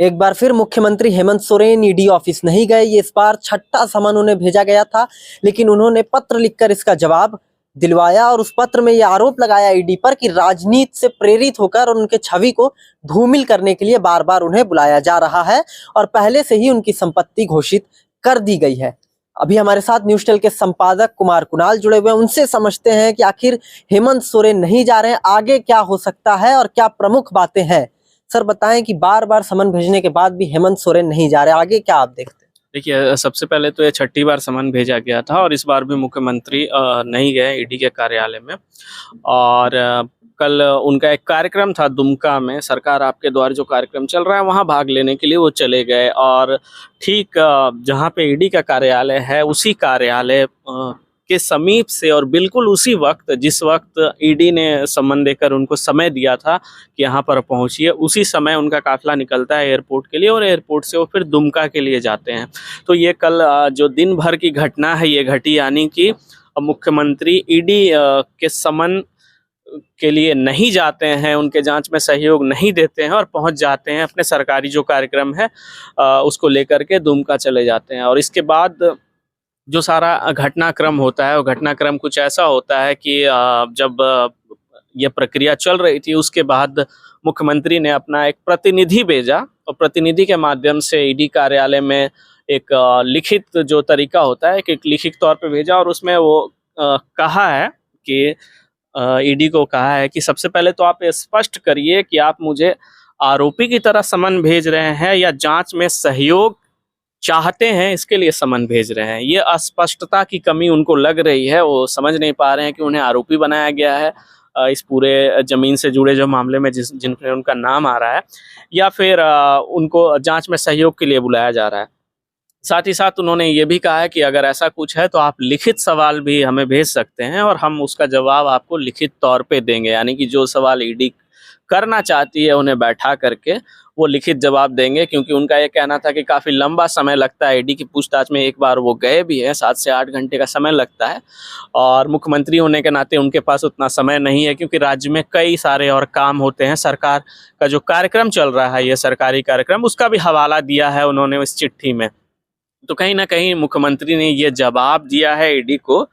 एक बार फिर मुख्यमंत्री हेमंत सोरेन ईडी ऑफिस नहीं गए। ये इस बार छठा समन उन्हें भेजा गया था, लेकिन उन्होंने पत्र लिखकर इसका जवाब दिलवाया और उस पत्र में ये आरोप लगाया ईडी पर कि राजनीति से प्रेरित होकर और उनके छवि को धूमिल करने के लिए बार बार उन्हें बुलाया जा रहा है और पहले से ही उनकी संपत्ति घोषित कर दी गई है। अभी हमारे साथ न्यूज़ टेल के संपादक कुमार कुणाल जुड़े हुए हैं, उनसे समझते हैं कि आखिर हेमंत सोरेन नहीं जा रहे हैं, आगे क्या हो सकता है और क्या प्रमुख बातें हैं। सर बताएं कि बार बार समन भेजने के बाद भी हेमंत सोरेन नहीं जा रहे, आगे क्या आप देखते हैं? देखिए, सबसे पहले तो ये छठी बार समन भेजा गया था और इस बार भी मुख्यमंत्री नहीं गए ईडी के कार्यालय में। और कल उनका एक कार्यक्रम था दुमका में, सरकार आपके द्वार जो कार्यक्रम चल रहा है वहाँ भाग लेने के लिए वो चले गए। और ठीक जहाँ पे ईडी का कार्यालय है उसी कार्यालय के समीप से और बिल्कुल उसी वक्त जिस वक्त ईडी ने सम्मन देकर उनको समय दिया था कि यहाँ पर पहुँचिए, उसी समय उनका काफिला निकलता है एयरपोर्ट के लिए और एयरपोर्ट से वो फिर दुमका के लिए जाते हैं। तो ये कल जो दिन भर की घटना है ये घटी, यानी कि मुख्यमंत्री ईडी के समन के लिए नहीं जाते हैं, उनके जांच में सहयोग नहीं देते हैं और पहुंच जाते हैं अपने सरकारी जो कार्यक्रम है उसको लेकर के दुमका चले जाते हैं। और इसके बाद जो सारा घटनाक्रम होता है वो घटनाक्रम कुछ ऐसा होता है कि जब ये प्रक्रिया चल रही थी उसके बाद मुख्यमंत्री ने अपना एक प्रतिनिधि भेजा और प्रतिनिधि के माध्यम से ईडी कार्यालय में एक लिखित जो तरीका होता है कि एक लिखित तौर पे भेजा और उसमें वो कहा है कि ईडी को कहा है कि सबसे पहले तो आप स्पष्ट करिए कि आप मुझे आरोपी की तरह समन भेज रहे हैं या जांच में सहयोग चाहते हैं इसके लिए समन भेज रहे हैं। ये अस्पष्टता की कमी उनको लग रही है, वो समझ नहीं पा रहे हैं कि उन्हें आरोपी बनाया गया है इस पूरे जमीन से जुड़े जो मामले में जिनमें उनका नाम आ रहा है, या फिर उनको जांच में सहयोग के लिए बुलाया जा रहा है। साथ ही साथ उन्होंने ये भी कहा है कि अगर ऐसा कुछ है तो आप लिखित सवाल भी हमें भेज सकते हैं और हम उसका जवाब आपको लिखित तौर पे देंगे, यानी कि जो सवाल ईडी करना चाहती है उन्हें बैठा करके वो लिखित जवाब देंगे। क्योंकि उनका ये कहना था कि काफ़ी लंबा समय लगता है ईडी की पूछताछ में, एक बार वो गए भी हैं 7 से 8 घंटे का समय लगता है और मुख्यमंत्री होने के नाते उनके पास उतना समय नहीं है क्योंकि राज्य में कई सारे और काम होते हैं। सरकार का जो कार्यक्रम चल रहा है ये सरकारी कार्यक्रम, उसका भी हवाला दिया है उन्होंने इस चिट्ठी में। तो कहीं ना कहीं मुख्यमंत्री ने ये जवाब दिया है ईडी को,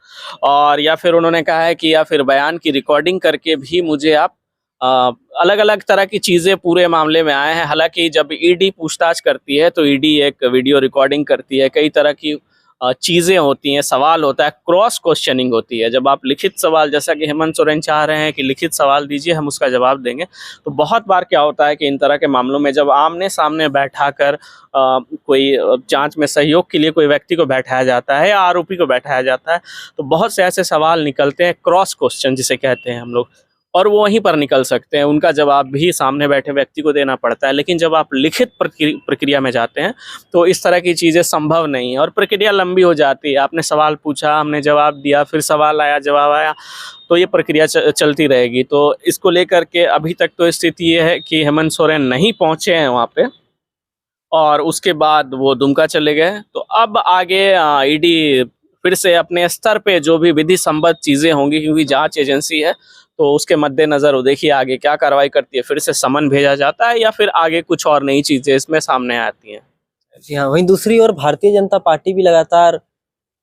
और या फिर उन्होंने कहा है कि या फिर बयान की रिकॉर्डिंग करके भी मुझे आप अलग अलग तरह की चीज़ें पूरे मामले में आए हैं। हालांकि जब ईडी पूछताछ करती है तो ईडी एक वीडियो रिकॉर्डिंग करती है, कई तरह की चीज़ें होती हैं, सवाल होता है, क्रॉस क्वेश्चनिंग होती है। जब आप लिखित सवाल, जैसा कि हेमंत सोरेन चाह रहे हैं कि लिखित सवाल दीजिए हम उसका जवाब देंगे, तो बहुत बार क्या होता है कि इन तरह के मामलों में जब आमने सामने बैठा कर कोई जांच में सहयोग के लिए कोई व्यक्ति को बैठाया जाता है या आरोपी को बैठाया जाता है तो बहुत से ऐसे सवाल निकलते हैं, क्रॉस क्वेश्चन जिसे कहते हैं हम लोग, और वो वहीं पर निकल सकते हैं, उनका जवाब भी सामने बैठे व्यक्ति को देना पड़ता है। लेकिन जब आप लिखित प्रक्रिया में जाते हैं तो इस तरह की चीज़ें संभव नहीं है और प्रक्रिया लंबी हो जाती है। आपने सवाल पूछा, हमने जवाब दिया, फिर सवाल आया, जवाब आया, तो ये प्रक्रिया चलती रहेगी। तो इसको लेकर के अभी तक तो स्थिति ये है कि हेमंत सोरेन नहीं पहुँचे हैं वहाँ पे और उसके बाद वो दुमका चले गए। तो अब आगे ईडी फिर से अपने स्तर पे जो भी विधि संबद्ध चीज़ें होंगी, क्योंकि जांच एजेंसी है तो उसके मद्देनज़र वो देखिए आगे क्या कार्रवाई करती है, फिर से समन भेजा जाता है या फिर आगे कुछ और नई चीज़ें इसमें सामने आती हैं। जी हाँ, वहीं दूसरी ओर भारतीय जनता पार्टी भी लगातार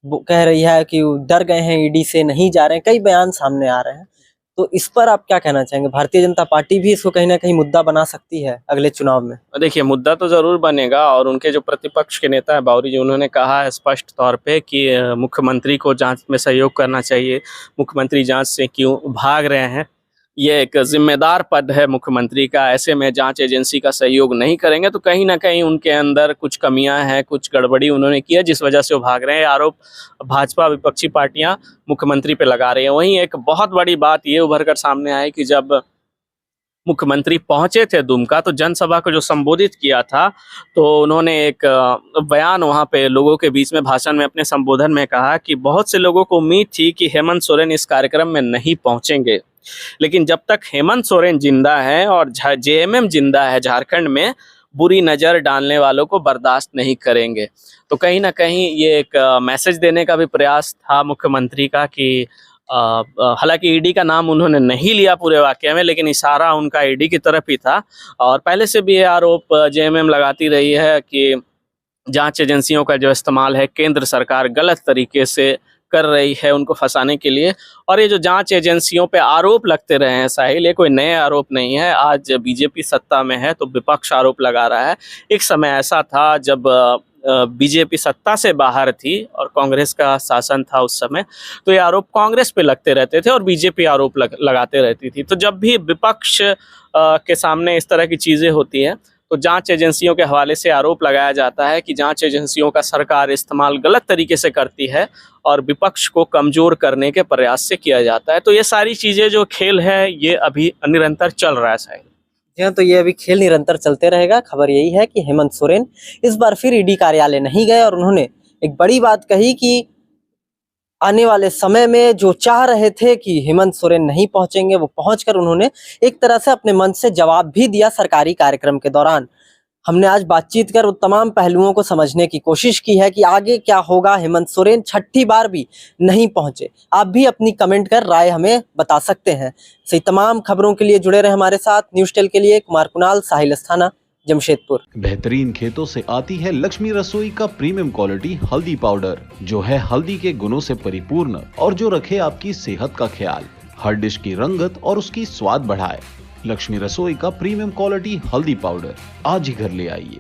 कह रही है कि डर गए हैं ईडी से, नहीं जा रहे हैं, कई बयान सामने आ रहे हैं। तो इस पर आप क्या कहना चाहेंगे? भारतीय जनता पार्टी भी इसको कहीं ना कहीं मुद्दा बना सकती है अगले चुनाव में? देखिए, मुद्दा तो ज़रूर बनेगा और उनके जो प्रतिपक्ष के नेता है बावरी जी, उन्होंने कहा है स्पष्ट तौर पे कि मुख्यमंत्री को जांच में सहयोग करना चाहिए, मुख्यमंत्री जांच से क्यों भाग रहे हैं, ये एक जिम्मेदार पद है मुख्यमंत्री का, ऐसे में जांच एजेंसी का सहयोग नहीं करेंगे तो कहीं ना कहीं उनके अंदर कुछ कमियां हैं, कुछ गड़बड़ी उन्होंने की है जिस वजह से वो भाग रहे हैं। आरोप भाजपा विपक्षी पार्टियां मुख्यमंत्री पे लगा रही हैं। वहीं एक बहुत बड़ी बात ये उभर कर सामने आई कि जब मुख्यमंत्री पहुंचे थे दुमका तो जनसभा को जो संबोधित किया था तो उन्होंने एक बयान वहां पे लोगों के बीच में भाषण में अपने संबोधन में कहा कि बहुत से लोगों को उम्मीद थी कि हेमंत सोरेन इस कार्यक्रम में नहीं पहुंचेंगे, लेकिन जब तक हेमंत सोरेन जिंदा है और जेएमएम जिंदा है झारखंड में, बुरी नज़र डालने वालों को बर्दाश्त नहीं करेंगे। तो कहीं ना कहीं ये एक मैसेज देने का भी प्रयास था मुख्यमंत्री का कि हालांकि ईडी का नाम उन्होंने नहीं लिया पूरे वाकये में, लेकिन इशारा उनका ईडी की तरफ ही था। और पहले से भी ये आरोप जेएमएम लगाती रही है कि जांच एजेंसियों का जो इस्तेमाल है केंद्र सरकार गलत तरीके से कर रही है उनको फंसाने के लिए। और ये जो जांच एजेंसियों पे आरोप लगते रहे हैं साहिल, ये कोई नए आरोप नहीं है। आज बीजेपी सत्ता में है तो विपक्ष आरोप लगा रहा है। एक समय ऐसा था जब बीजेपी सत्ता से बाहर थी और कांग्रेस का शासन था उस समय, तो ये आरोप कांग्रेस पे लगते रहते थे और बीजेपी आरोप लगाते रहती थी। तो जब भी विपक्ष के सामने इस तरह की चीज़ें होती हैं तो जांच एजेंसियों के हवाले से आरोप लगाया जाता है कि जांच एजेंसियों का सरकार इस्तेमाल गलत तरीके से करती है और विपक्ष को कमज़ोर करने के प्रयास से किया जाता है। तो ये सारी चीज़ें जो खेल है ये अभी निरंतर चल रहा है साहिल। जी हाँ, तो ये अभी खेल निरंतर चलते रहेगा। खबर यही है कि हेमंत सोरेन इस बार फिर ईडी कार्यालय नहीं गए और उन्होंने एक बड़ी बात कही कि आने वाले समय में जो चाह रहे थे कि हेमंत सोरेन नहीं पहुंचेंगे, वो पहुंचकर उन्होंने एक तरह से अपने मन से जवाब भी दिया सरकारी कार्यक्रम के दौरान। हमने आज बातचीत कर उन तमाम पहलुओं को समझने की कोशिश की है कि आगे क्या होगा। हेमंत सोरेन छठी बार भी नहीं पहुंचे। आप भी अपनी कमेंट कर राय हमें बता सकते हैं। सही तमाम खबरों के लिए जुड़े रहे हमारे साथ। न्यूज़ टेल के लिए कुमार कुणाल, साहिल अस्थाना, जमशेदपुर। बेहतरीन खेतों से आती है लक्ष्मी रसोई का प्रीमियम क्वालिटी हल्दी पाउडर, जो है हल्दी के गुणों से परिपूर्ण और जो रखे आपकी सेहत का ख्याल, हर डिश की रंगत और उसकी स्वाद बढ़ाए। लक्ष्मी रसोई का प्रीमियम क्वालिटी हल्दी पाउडर आज ही घर ले आइए।